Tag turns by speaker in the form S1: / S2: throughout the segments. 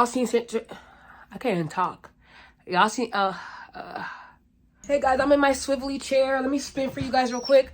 S1: Y'all seen I can't even talk. Y'all seen hey guys, I'm in my swivelly chair. Let me spin for you guys real quick.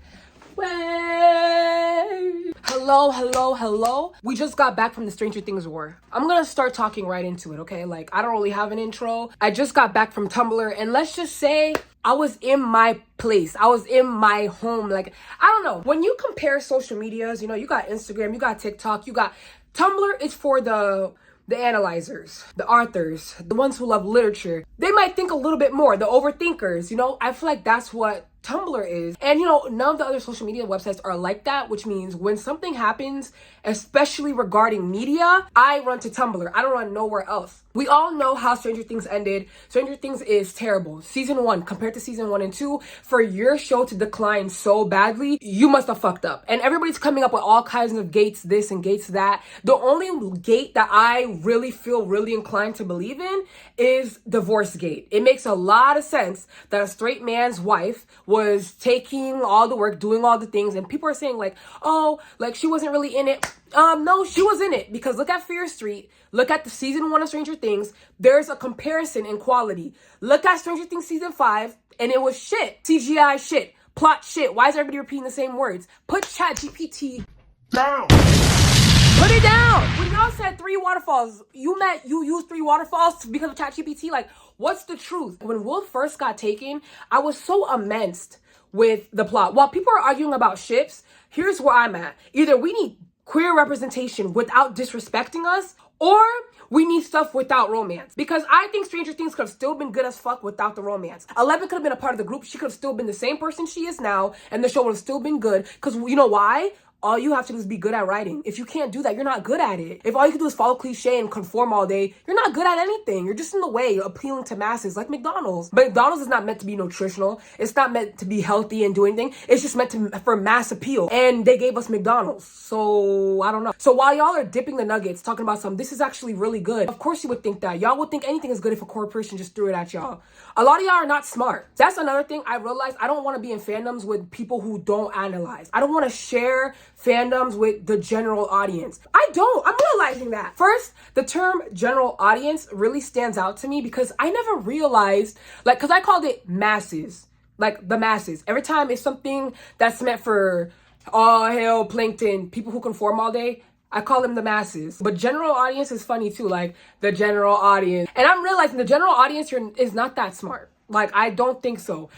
S1: Way. Hello. We just got back from the Stranger Things war. I'm gonna start talking right into it, okay? Like, I don't really have an intro. I just got back from Tumblr, and let's just say I was in my place. I was in my home. Like, I don't know. When you compare social medias, you know, you got Instagram, you got TikTok, you got Tumblr is for the analyzers, the authors, the ones who love literature. They might think a little bit more, the overthinkers, you know? I feel like that's what Tumblr is. And you know, none of the other social media websites are like that, which means when something happens, especially regarding media, I run to Tumblr. I don't run nowhere else. We all know how Stranger Things ended. Stranger Things is terrible. Season 1 compared to season 1 and 2, for your show to decline so badly, you must have fucked up. And everybody's coming up with all kinds of gates this and gates that. The only gate that I really feel really inclined to believe in is divorce gate. It makes a lot of sense that a straight man's wife was taking all the work, doing all the things, and people are saying like, oh, like she wasn't really in it. No, she was in it, because look at Fear Street, look at the season 1 of Stranger Things, there's a comparison in quality. Look at Stranger Things season 5, and it was shit. CGI shit, plot shit. Why is everybody repeating the same words? Put ChatGPT down. Put it down. When y'all said 3 waterfalls, you used 3 waterfalls because of ChatGPT? Like, what's the truth? When Will first got taken, I was so immense with the plot. While people are arguing about ships, here's where I'm at. Either we need queer representation without disrespecting us, or we need stuff without romance. Because I think Stranger Things could have still been good as fuck without the romance. 11 could have been a part of the group. She could have still been the same person she is now, and the show would have still been good. Because you know why? All you have to do is be good at writing. If you can't do that, you're not good at it. If all you can do is follow cliche and conform all day, you're not good at anything. You're just in the way, appealing to masses, like McDonald's. But McDonald's is not meant to be nutritional. It's not meant to be healthy and do anything. It's just meant for mass appeal. And they gave us McDonald's. So, I don't know. So while y'all are dipping the nuggets, talking about something, this is actually really good. Of course you would think that. Y'all would think anything is good if a corporation just threw it at y'all. A lot of y'all are not smart. That's another thing I realized. I don't want to be in fandoms with people who don't analyze. I don't want to share fandoms with the general audience. I'm realizing that. First, the term general audience really stands out to me because I never realized, like, because I called it masses, like the masses. Every time it's something that's meant for all hail plankton, people who conform all day, I call them the masses. But general audience is funny too, like the general audience. And I'm realizing the general audience here is not that smart. Like, I don't think so.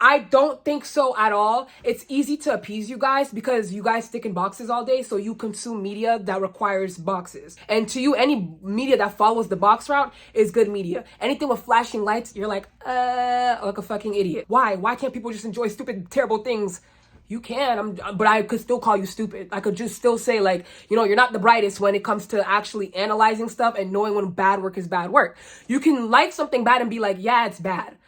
S1: I don't think so at all. It's easy to appease you guys because you guys stick in boxes all day, so you consume media that requires boxes. And to you, any media that follows the box route is good media. Anything with flashing lights, you're like a fucking idiot. Why? Why can't people just enjoy stupid, terrible things? You can, but I could still call you stupid. I could just still say, like, you know, you're not the brightest when it comes to actually analyzing stuff and knowing when bad work is bad work. You can like something bad and be like, yeah, it's bad.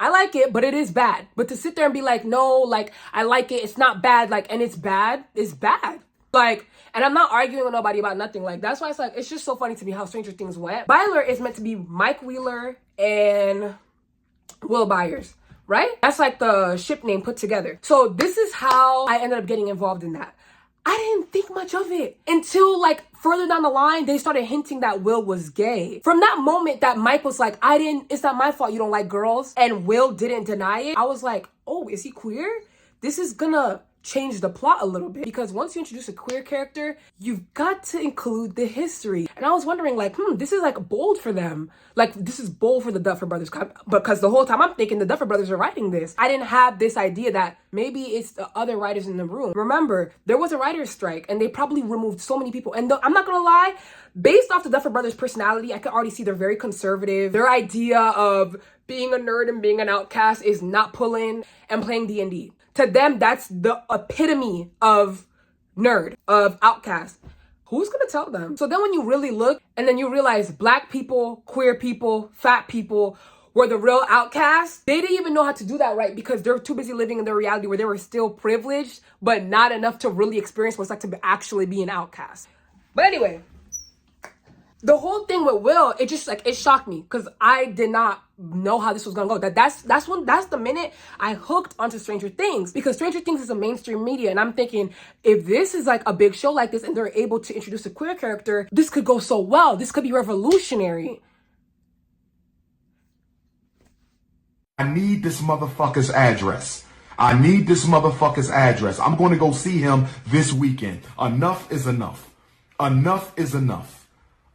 S1: I like it, but it is bad. But to sit there and be like, no, like, I like it, it's not bad, like, and it's bad. Like, and I'm not arguing with nobody about nothing. Like, that's why it's like, it's just so funny to me how Stranger Things went. Byler is meant to be Mike Wheeler and Will Byers, right? That's like the ship name put together. So this is how I ended up getting involved in that. I didn't think much of it until, like, further down the line, they started hinting that Will was gay. From that moment that Mike was like, it's not my fault you don't like girls, and Will didn't deny it, I was like, oh, is he queer? This is gonna change the plot a little bit, because once you introduce a queer character, you've got to include the history. And I was wondering, like, this is like bold for them. Like, this is bold for the Duffer Brothers, because the whole time I'm thinking the Duffer Brothers are writing this. I didn't have this idea that maybe it's the other writers in the room. Remember, there was a writer's strike, and they probably removed so many people. And I'm not gonna lie, based off the Duffer Brothers' personality, I could already see they're very conservative. Their idea of being a nerd and being an outcast is not pulling, and playing D&D. To them, that's the epitome of nerd, of outcast. Who's gonna tell them? So then when you really look, and then you realize black people, queer people, fat people were the real outcasts, they didn't even know how to do that right because they're too busy living in their reality where they were still privileged, but not enough to really experience what it's like to actually be an outcast. But anyway, The whole thing with Will, it just like, it shocked me because I did not know how this was gonna go. That's the minute I hooked onto Stranger Things, because Stranger Things is a mainstream media, and I'm thinking, if this is like a big show like this and they're able to introduce a queer character, this could go so well. This could be revolutionary.
S2: I need this motherfucker's address. I need this motherfucker's address. I'm going to go see him this weekend. Enough is enough. Enough is enough.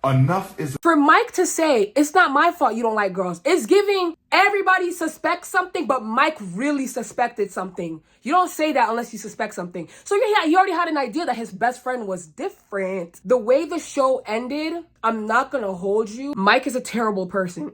S2: Enough is...
S1: For Mike to say, it's not my fault you don't like girls, it's giving everybody suspects something, but Mike really suspected something. You don't say that unless you suspect something. So yeah, he already had an idea that his best friend was different. The way the show ended, I'm not gonna hold you. Mike is a terrible person.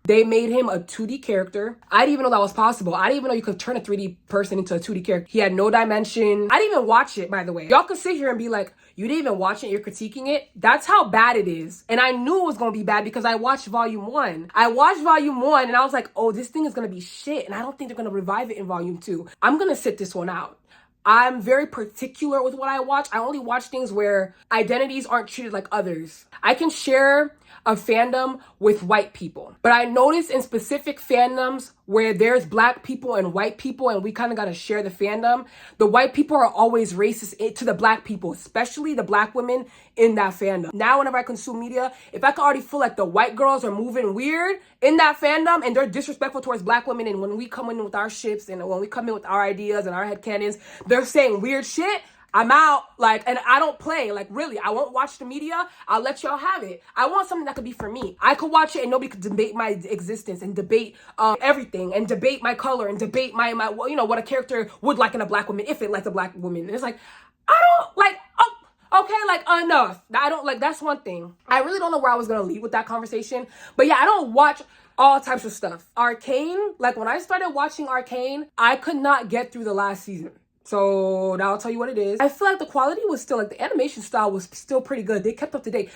S1: They made him a 2D character. I didn't even know that was possible. I didn't even know you could turn a 3D person into a 2D character. He had no dimension. I didn't even watch it, by the way. Y'all could sit here and be like, you didn't even watch it, you're critiquing it. That's how bad it is. And I knew it was gonna be bad because I watched volume 1. I watched volume 1 and I was like, oh, this thing is gonna be shit. And I don't think they're gonna revive it in volume 2. I'm gonna sit this one out. I'm very particular with what I watch. I only watch things where identities aren't treated like others. I can share a fandom with white people, but I notice in specific fandoms where there's black people and white people and we kind of got to share the fandom, the white people are always racist to the black people, especially the black women in that fandom. Now, whenever I consume media, if I can already feel like the white girls are moving weird in that fandom and they're disrespectful towards black women, and when we come in with our ships and when we come in with our ideas and our headcanons, they're saying weird shit, I'm out. Like, and I don't play. Like, really, I won't watch the media. I'll let y'all have it. I want something that could be for me. I could watch it and nobody could debate my existence and debate everything and debate my color and debate my you know, what a character would like in a black woman if it likes a black woman. And it's like, I don't like, oh, okay, like, enough. I don't like, that's one thing. I really don't know where I was going to lead with that conversation. But yeah, I don't watch all types of stuff. Arcane, like when I started watching Arcane, I could not get through the last season. So now I'll tell you what it is. I feel like the quality was still, like the animation style was still pretty good. They kept up to date.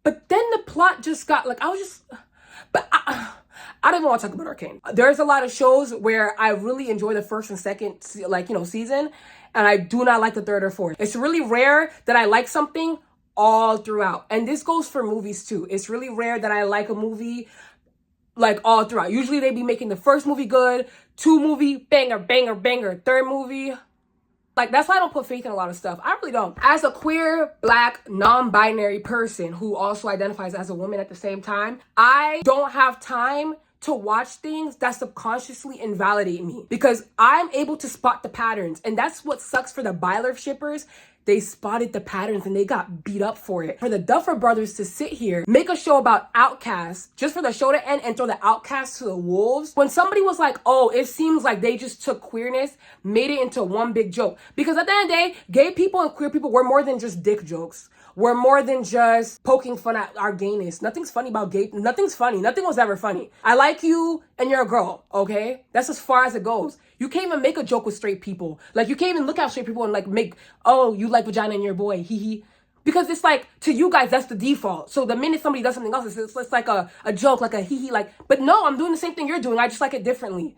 S1: But then the plot just got, like, I was just, but I don't even want to talk about Arcane. There's a lot of shows where I really enjoy the first and second, like, you know, season. And I do not like the third or fourth. It's really rare that I like something all throughout. And this goes for movies too. It's really rare that I like a movie like all throughout. Usually they be making the first movie good, 2 movie, banger, banger, banger, 3rd movie. Like, that's why I don't put faith in a lot of stuff. I really don't. As a queer, black, non-binary person who also identifies as a woman at the same time, I don't have time to watch things that subconsciously invalidate me because I'm able to spot the patterns. And that's what sucks for the Byler shippers. They spotted the patterns and they got beat up for it. For the Duffer Brothers to sit here, make a show about outcasts just for the show to end and throw the outcasts to the wolves. When somebody was like, oh, it seems like they just took queerness, made it into one big joke. Because at the end of the day, gay people and queer people were more than just dick jokes. We're more than just poking fun at our gayness. Nothing's funny about gay. Nothing's funny. Nothing was ever funny. I like you and you're a girl, okay? That's as far as it goes. You can't even make a joke with straight people. Like, you can't even look at straight people and like make, oh, you like vagina and you're a boy, hee hee. Because it's like, to you guys, that's the default. So the minute somebody does something else, it's like a joke, like a hee hee, like, but no, I'm doing the same thing you're doing. I just like it differently.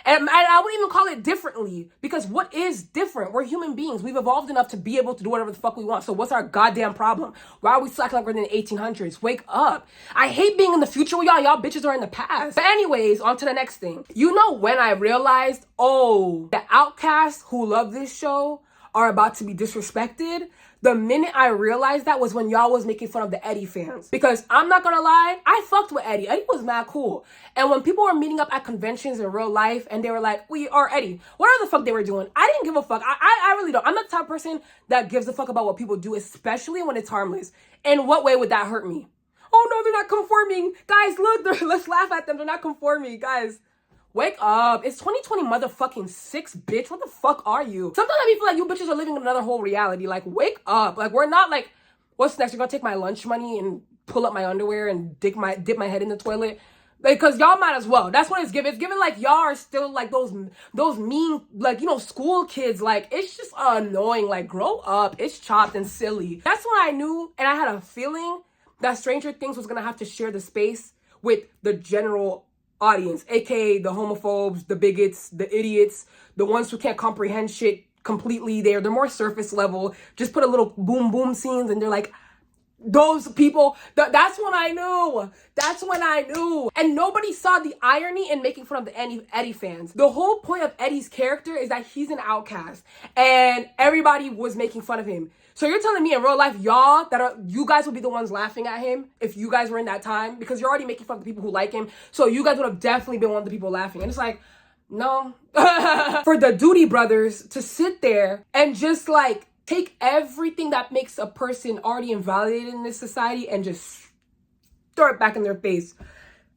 S1: And I wouldn't even call it differently because what is different? We're human beings. We've evolved enough to be able to do whatever the fuck we want. So what's our goddamn problem? Why are we slacking like we're in the 1800s? Wake up. I hate being in the future with y'all. Y'all bitches are in the past. But anyways, on to the next thing. You know when I realized, oh, the outcasts who love this show are about to be disrespected? The minute I realized that was when y'all was making fun of the Eddie fans. Because I'm not gonna lie, I fucked with Eddie. Eddie was mad cool. And when people were meeting up at conventions in real life and they were like, we are Eddie, whatever the fuck they were doing, I didn't give a fuck. I really don't. I'm not the type of person that gives a fuck about what people do, especially when it's harmless. In what way would that hurt me? Oh no, they're not conforming. Guys, look, let's laugh at them. They're not conforming, guys. Wake up. It's 2020 motherfucking 6, bitch. What the fuck are you? Sometimes I feel like you bitches are living in another whole reality. Like, wake up. Like, we're not like, what's next? You're gonna take my lunch money and pull up my underwear and dip my head in the toilet? Because y'all might as well. That's what it's giving. It's giving like y'all are still like those mean, like, you know, school kids. Like, it's just annoying. Like, grow up. It's chopped and silly. That's when I knew, and I had a feeling that Stranger Things was gonna have to share the space with the general audience, aka the homophobes, the bigots, the idiots, the ones who can't comprehend shit completely. They're more surface level. Just put a little boom boom scenes and they're like, Those people, that's when I knew. That's when I knew. And nobody saw the irony in making fun of the Eddie fans. The whole point of Eddie's character is that he's an outcast. And everybody was making fun of him. So you're telling me in real life, you guys would be the ones laughing at him if you guys were in that time? Because you're already making fun of the people who like him. So you guys would have definitely been one of the people laughing. And it's like, no. For the Duty brothers to sit there and just like, take everything that makes a person already invalidated in this society and just throw it back in their face.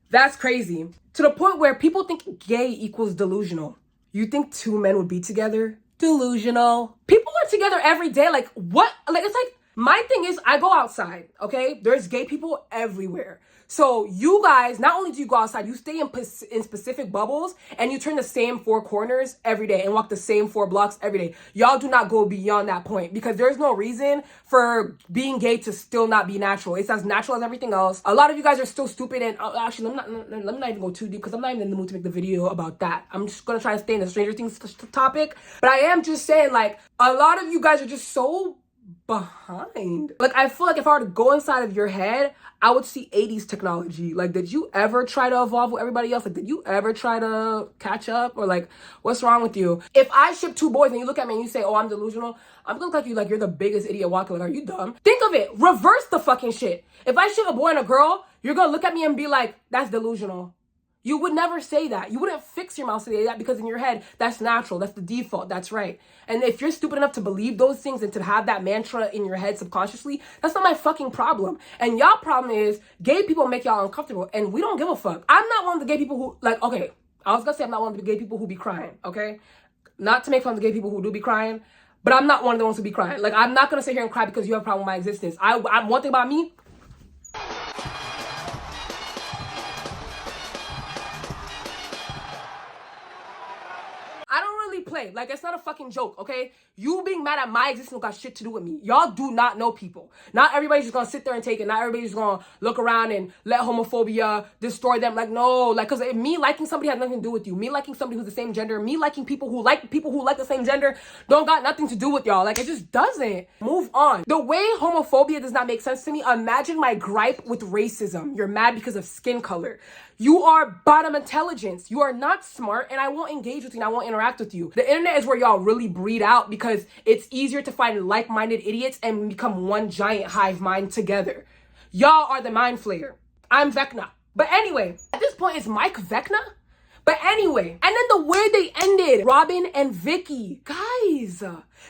S1: That's crazy. To the point where people think gay equals delusional. You think two men would be together? Delusional. People are together every day. Like, what? Like, it's like, my thing is, I go outside, okay? There's gay people everywhere. So you guys, not only do you go outside, you stay in specific bubbles and you turn the same 4 corners every day and walk the same 4 blocks every day. Y'all do not go beyond that point because there's no reason for being gay to still not be natural. It's as natural as everything else. A lot of you guys are still stupid and actually, let me not even go too deep because I'm not even in the mood to make the video about that. I'm just going to try to stay in the Stranger Things topic. But I am just saying, like, a lot of you guys are just so behind. Like, I feel like if I were to go inside of your head, I would see 80s technology. Like, did you ever try to evolve with everybody else? Like, did you ever try to catch up? Or like, what's wrong with you? If I ship 2 boys and you look at me and you say, oh, I'm delusional, I'm gonna look at you like you're the biggest idiot walking. Like, are you dumb? Think of it. Reverse the fucking shit. If I ship a boy and a girl, you're gonna look at me and be like, that's delusional. You would never say that. You wouldn't fix your mouth to say that because in your head, that's natural. That's the default. That's right. And if you're stupid enough to believe those things and to have that mantra in your head subconsciously, that's not my fucking problem. And y'all problem is gay people make y'all uncomfortable and we don't give a fuck. I'm not one of the gay people who, like, okay, I was gonna say I'm not one of the gay people who be crying, okay? Not to make fun of the gay people who do be crying, but I'm not one of the ones who be crying. Like, I'm not gonna sit here and cry because you have a problem with my existence. I'm one thing about me, play. Like, it's not a fucking joke, okay? You being mad at my existence got shit to do with me. Y'all do not know people. Not everybody's just gonna sit there and take it. Not everybody's gonna look around and let homophobia destroy them. Like, no. Like, because me liking somebody has nothing to do with you. Me liking somebody who's the same gender, me liking people who like the same gender don't got nothing to do with y'all. Like, it just doesn't. Move on. The way homophobia does not make sense to me, imagine my gripe with racism. You're mad because of skin color. You are bottom intelligence. You are not smart, and I won't engage with you and I won't interact with you. The internet is where y'all really breed out because it's easier to find like-minded idiots and become one giant hive mind together. Y'all are the mind flayer. I'm Vecna. But anyway, at this point, is Mike Vecna? But anyway, and then the way they ended, Robin and Vicky, guys,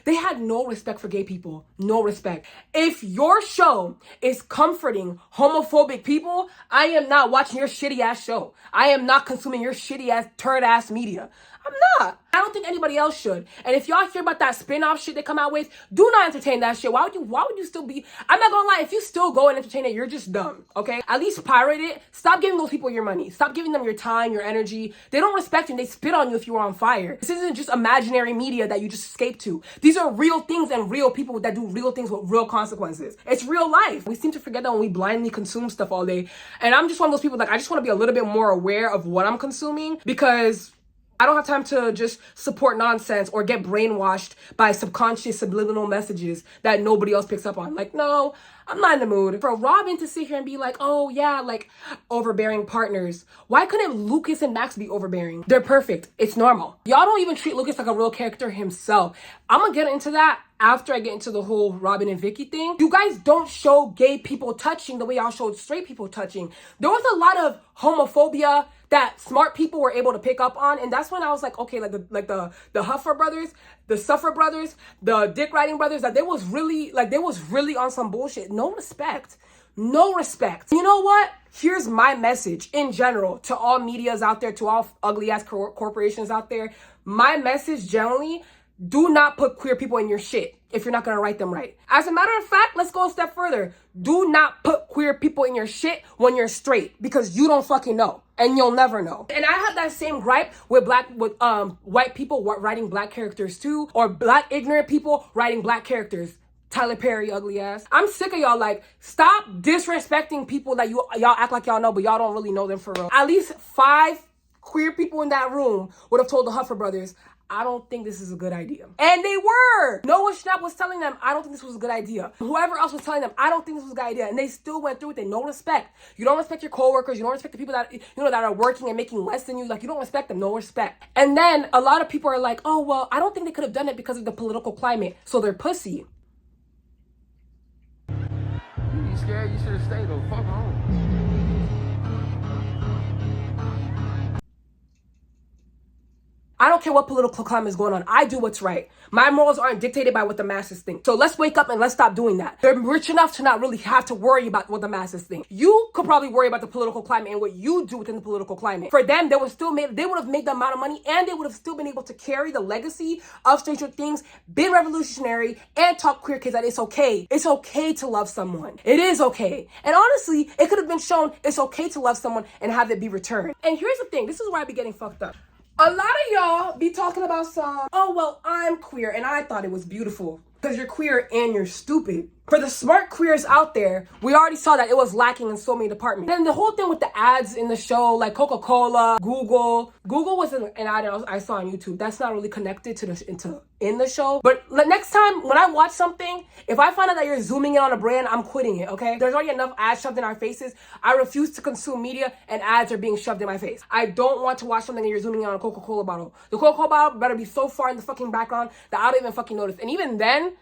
S1: they had no respect for gay people. No respect. If your show is comforting homophobic people, I am not watching your shitty ass show. I am not consuming your shitty ass turd ass media. I'm not. I don't think anybody else should. And if y'all hear about that spin-off shit they come out with, do not entertain that shit. Why would you still be, I'm not gonna lie, if you still go and entertain it, you're just dumb, okay? At least pirate it. Stop giving those people your money. Stop giving them your time, your energy. They don't respect you and they spit on you if you were on fire. This isn't just imaginary media that you just escape to. These are real things and real people that do real things with real consequences. It's real life. We seem to forget that when we blindly consume stuff all day. And I'm just one of those people, like, I just want to be a little bit more aware of what I'm consuming because I don't have time to just support nonsense or get brainwashed by subconscious subliminal messages that nobody else picks up on. Like, no, I'm not in the mood. For Robin to sit here and be like, oh yeah, like overbearing partners. Why couldn't Lucas and Max be overbearing? They're perfect. It's normal. Y'all don't even treat Lucas like a real character himself. I'm gonna get into that after I get into the whole Robin and Vicky thing. You guys don't show gay people touching the way y'all showed straight people touching. There was a lot of homophobia that smart people were able to pick up on, and that's when I was like, okay, like the Huffer brothers, the Suffer brothers, the Dick Riding brothers, that they was really on some bullshit. No respect. No respect. You know what? Here's my message in general to all medias out there, to all ugly ass corporations out there. My message generally, do not put queer people in your shit if you're not gonna write them right. As a matter of fact, let's go a step further. Do not put queer people in your shit when you're straight because you don't fucking know and you'll never know. And I have that same gripe with white people writing black characters too, or black ignorant people writing black characters. Tyler Perry, ugly ass. I'm sick of y'all. Like, stop disrespecting people that y'all act like y'all know, but y'all don't really know them for real. At least 5 queer people in that room would have told the Huffer brothers, I don't think this is a good idea. And they were. Noah Schnapp was telling them, I don't think this was a good idea. Whoever else was telling them, I don't think this was a good idea. And they still went through with it. No respect. You don't respect your coworkers. You don't respect the people that, that are working and making less than you. Like, you don't respect them. No respect. And then a lot of people are like, oh, well, I don't think they could have done it because of the political climate. So they're pussy.
S3: You scared? You should have stayed the fuck home.
S1: I don't care what political climate is going on. I do what's right. My morals aren't dictated by what the masses think. So let's wake up and let's stop doing that. They're rich enough to not really have to worry about what the masses think. You could probably worry about the political climate and what you do within the political climate. For them, they would have made the amount of money, and they would have still been able to carry the legacy of Stranger Things, been revolutionary, and taught queer kids that it's okay. It's okay to love someone. It is okay. And honestly, it could have been shown it's okay to love someone and have it be returned. And here's the thing. This is where I be getting fucked up. A lot of y'all be talking about oh, well, I'm queer and I thought it was beautiful. Because you're queer and you're stupid. For the smart queers out there, we already saw that it was lacking in so many departments. And the whole thing with the ads in the show, like Coca-Cola, Google was an ad I saw on YouTube. That's not really connected to in the show. But next time when I watch something, if I find out that you're zooming in on a brand, I'm quitting it, okay? There's already enough ads shoved in our faces. I refuse to consume media and ads are being shoved in my face. I don't want to watch something and you're zooming in on a Coca-Cola bottle. The Coca-Cola bottle better be so far in the fucking background that I don't even fucking notice. And even then,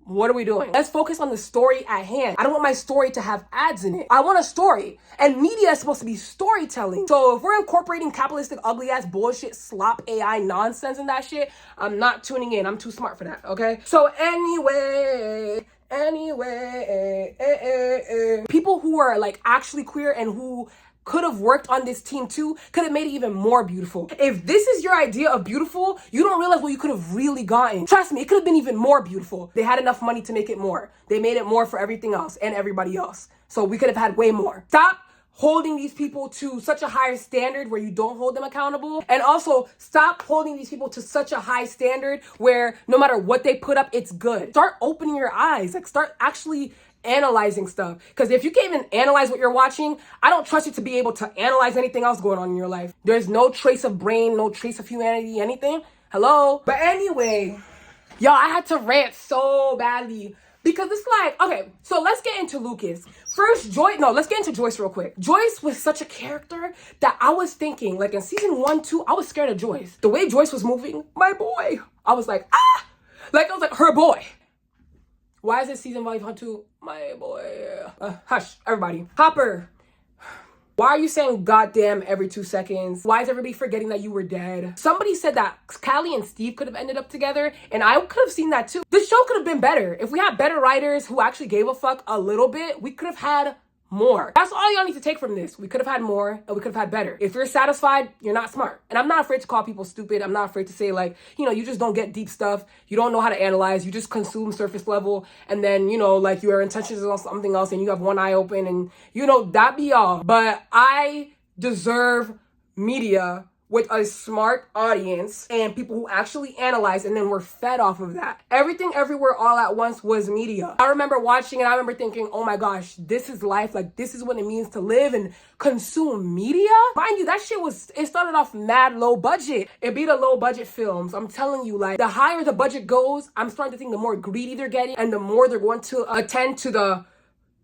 S1: what are we doing? Let's focus on the story at hand. I don't want my story to have ads in it. I want a story. And media is supposed to be storytelling. So if we're incorporating capitalistic, ugly ass bullshit, slop, AI nonsense and that shit, I'm not tuning in. I'm too smart for that, okay? So anyway, people who are like actually queer and who could have worked on this team too, could have made it even more beautiful. If this is your idea of beautiful, you don't realize what you could have really gotten. Trust me, it could have been even more beautiful. They had enough money to make it more. They made it more for everything else and everybody else. So we could have had way more. Stop holding these people to such a higher standard where you don't hold them accountable. And also stop holding these people to such a high standard where no matter what they put up, it's good. Start opening your eyes. Like start actually analyzing stuff. Because if you can't even analyze what you're watching, I don't trust you to be able to analyze anything else going on in your life. There's no trace of brain, no trace of humanity, anything. Hello? But anyway, y'all, I had to rant so badly because it's like, okay, so let's get into Lucas. First, let's get into Joyce real quick. Joyce was such a character that I was thinking, like in season 1, 2, I was scared of Joyce. The way Joyce was moving, my boy, I was like, ah! Like, I was like, her boy. Why is it season 1, 2? My boy. Hush, everybody. Hopper. Why are you saying goddamn every 2 seconds? Why is everybody forgetting that you were dead? Somebody said that Callie and Steve could have ended up together, and I could have seen that too. This show could have been better. If we had better writers who actually gave a fuck a little bit, we could have had more. That's all y'all need to take from this. We could have had more and we could have had better. If you're satisfied, you're not smart. And I'm not afraid to call people stupid. I'm not afraid to say like, you just don't get deep stuff. You don't know how to analyze. You just consume surface level. And then, like your intentions are on something else and you have one eye open and, that be all. But I deserve media with a smart audience and people who actually analyze and then were fed off of that. Everything Everywhere All at Once was media. I remember watching and I remember thinking, oh my gosh, this is life. Like this is what it means to live and consume media. Mind you, that shit it started off mad low budget. It beat the low budget films. I'm telling you, like the higher the budget goes, I'm starting to think the more greedy they're getting and the more they're going to attend to the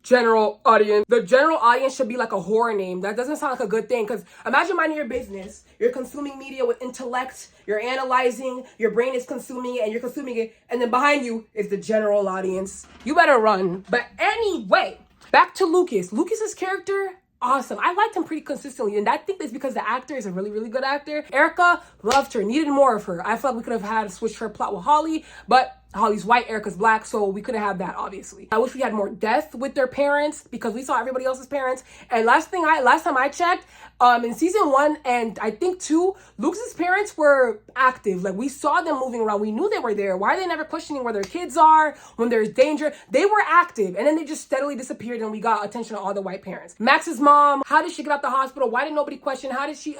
S1: general audience. The general audience should be like a horror name. That doesn't sound like a good thing because imagine minding your business. You're consuming media with intellect. You're analyzing. Your brain is consuming it and you're consuming it. And then behind you is the general audience. You better run. But anyway, back to Lucas. Lucas's character, awesome. I liked him pretty consistently. And I think that's because the actor is a really, really good actor. Erica, loved her. Needed more of her. I felt like we could have switched her plot with Holly. But Holly's white, Erica's black, so we couldn't have that, obviously. I wish we had more death with their parents because we saw everybody else's parents. And last time I checked, in season 1 and I think 2, Lucas's parents were active. Like we saw them moving around. We knew they were there. Why are they never questioning where their kids are when there's danger? They were active and then they just steadily disappeared and we got attention to all the white parents. Max's mom, how did she get out the hospital? Why did nobody question? How did she,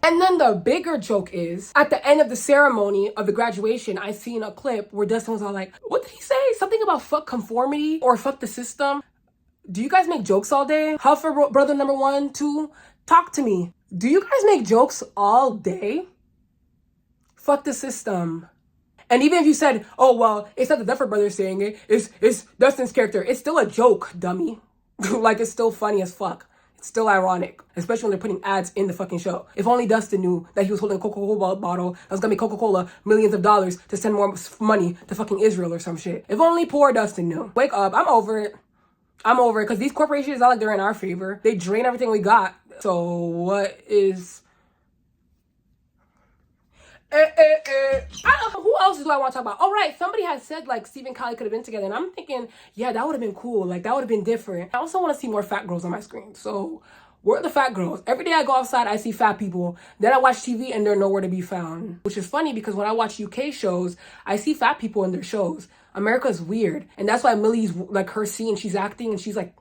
S1: And then the bigger joke is, at the end of the ceremony of the graduation, I seen a clip where Dustin was all like, what did he say? Something about fuck conformity or fuck the system. Do you guys make jokes all day? Huffer brother number 1, 2, talk to me. Do you guys make jokes all day? Fuck the system. And even if you said, oh, well, it's not the Duffer Brothers saying it, it's Dustin's character, it's still a joke, dummy. Like, it's still funny as fuck. It's still ironic, especially when they're putting ads in the fucking show. If only Dustin knew that he was holding a Coca-Cola bottle that was gonna make Coca-Cola millions of dollars to send more money to fucking Israel or some shit. If only poor Dustin knew. Wake up, I'm over it. I'm over it, because these corporations, not like they're in our favor. They drain everything we got. So what is... I don't know, who else do I want to talk about? Oh, right, somebody has said, like, Steve and Kylie could have been together, and I'm thinking, yeah, that would have been cool. Like, that would have been different. I also want to see more fat girls on my screen. So, where are the fat girls? Every day I go outside, I see fat people. Then I watch TV, and they're nowhere to be found. Which is funny, because when I watch UK shows, I see fat people in their shows. America's weird. And that's why Millie's, like, her scene, she's acting, and she's like,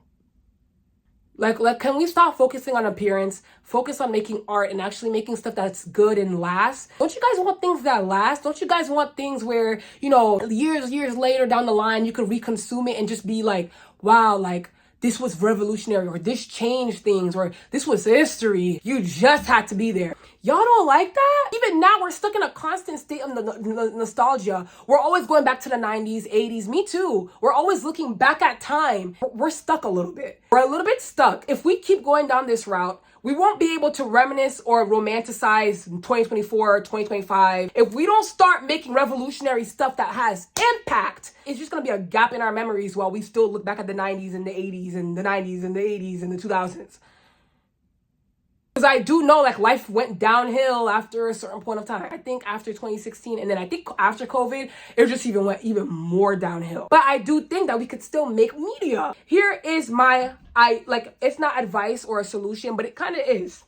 S1: can we stop focusing on appearance, focus on making art and actually making stuff that's good and lasts? Don't you guys want things that last? Don't you guys want things where, you know, years later down the line, you could reconsume it and just be like, wow, like, this was revolutionary, or this changed things, or this was history. You just had to be there. Y'all don't like that? Even now, we're stuck in a constant state of nostalgia. We're always going back to the 90s, 80s. Me too. We're always looking back at time. We're stuck a little bit. We're a little bit stuck. If we keep going down this route, we won't be able to reminisce or romanticize 2024, 2025. If we don't start making revolutionary stuff that has impact, it's just gonna be a gap in our memories while we still look back at the 90s and the 80s and the 90s and the 80s and the 2000s. Because I do know, like, life went downhill after a certain point of time. I think after 2016, and then I think after COVID, it just went even more downhill. But I do think that we could still make media. Here is it's not advice or a solution, but it kind of is.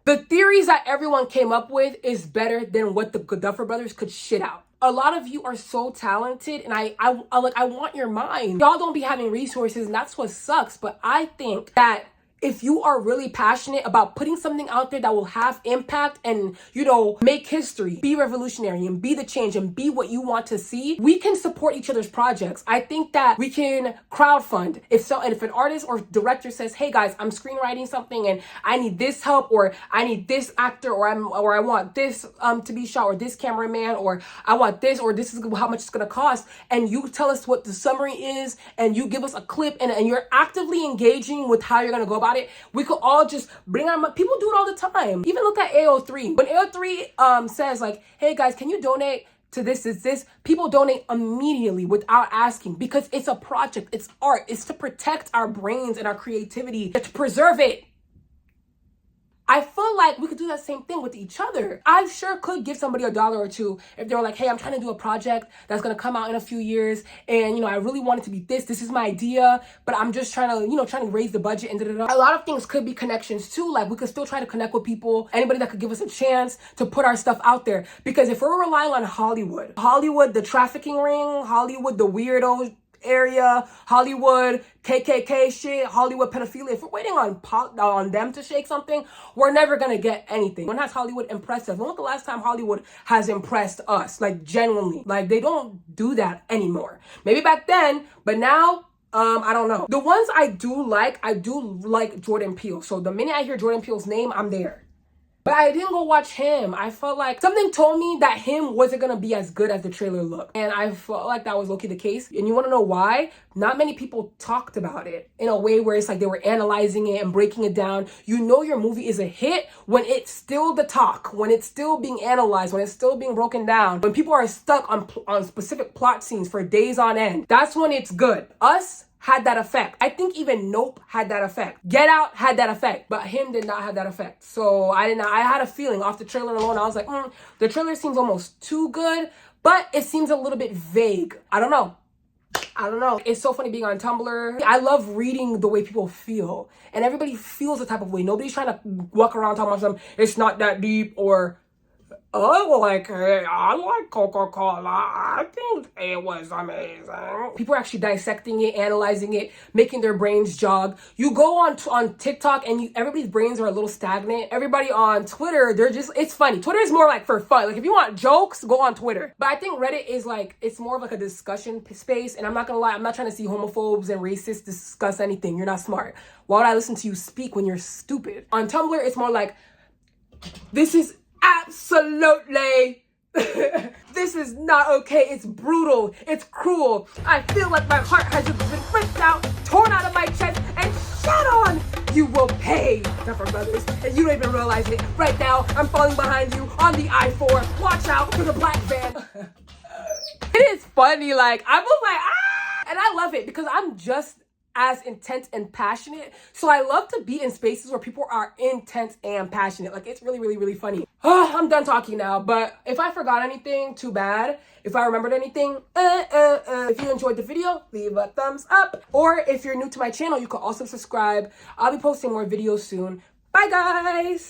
S1: The theories that everyone came up with is better than what the Duffer Brothers could shit out. A lot of you are so talented, and I want your mind. Y'all don't be having resources, and that's what sucks. But I think that if you are really passionate about putting something out there that will have impact and, you know, make history, be revolutionary and be the change and be what you want to see, we can support each other's projects. I think that we can crowdfund. If an artist or director says, hey guys, I'm screenwriting something and I need this help, or I need this actor, or I want this to be shot, or this cameraman, or I want this, or this is how much it's gonna cost, and you tell us what the summary is, and you give us a clip, and you're actively engaging with how you're gonna go about it, we could all just bring our money. People do it all the time. Even look at AO3. When AO3 says, like, hey guys, can you donate to this, people donate immediately without asking, because it's a project, it's art, it's to protect our brains and our creativity, to preserve it. I feel like we could do that same thing with each other. I sure could give somebody $1 or $2 if they were like, hey, I'm trying to do a project that's gonna come out in a few years, and, you know, I really want it to be this is my idea, but I'm just trying to raise the budget and A lot of things could be connections too. Like, we could still try to connect with people, anybody that could give us a chance to put our stuff out there. Because if we're relying on Hollywood, the trafficking ring, Hollywood, the weirdo area, Hollywood, KKK shit, Hollywood pedophilia, if we're waiting on them to shake something, we're never gonna get anything. When has Hollywood impressed us? When was the last time Hollywood has impressed us? Like, genuinely. Like, they don't do that anymore. Maybe back then, but now, I don't know. The ones I do like Jordan Peele. So the minute I hear Jordan Peele's name, I'm there. But I didn't go watch him. I felt like something told me that him wasn't gonna be as good as the trailer looked. And I felt like that was low-key the case. And you wanna know why? Not many people talked about it in a way where it's like they were analyzing it and breaking it down. You know your movie is a hit when it's still the talk, when it's still being analyzed, when it's still being broken down, when people are stuck on specific plot scenes for days on end. That's when it's good. Us had that effect. I think even Nope had that effect. Get Out had that effect, but him did not have that effect. So I had a feeling off the trailer alone. I was like, the trailer seems almost too good, but it seems a little bit vague. I don't know. It's so funny being on Tumblr. I love reading the way people feel, and everybody feels a type of way. Nobody's trying to walk around talking about something, it's not that deep, or oh, like, hey, I like Coca-Cola. I think it was amazing. People are actually dissecting it, analyzing it, making their brains jog. You go on TikTok and everybody's brains are a little stagnant. Everybody on Twitter, it's funny. Twitter is more like for fun. Like if you want jokes, go on Twitter. But I think Reddit is like, it's more of like a discussion space. And I'm not gonna lie, I'm not trying to see homophobes and racists discuss anything. You're not smart. Why would I listen to you speak when you're stupid? On Tumblr, it's more like, this is absolutely this is not okay. It's brutal. It's cruel. I feel like my heart has just been ripped out, torn out of my chest, and shat on. You will pay, Duffer Brothers, and you don't even realize it. Right now, I'm falling behind you on the I-4. Watch out for the black van. It is funny. Like, I was like, ah! And I love it because I'm just as intense and passionate. So I love to be in spaces where people are intense and passionate. Like, it's really, really, really funny. I'm done talking now, but if I forgot anything, too bad. If I remembered anything, if you enjoyed the video, leave a thumbs up. Or if you're new to my channel, you can also subscribe. I'll be posting more videos soon. Bye, guys!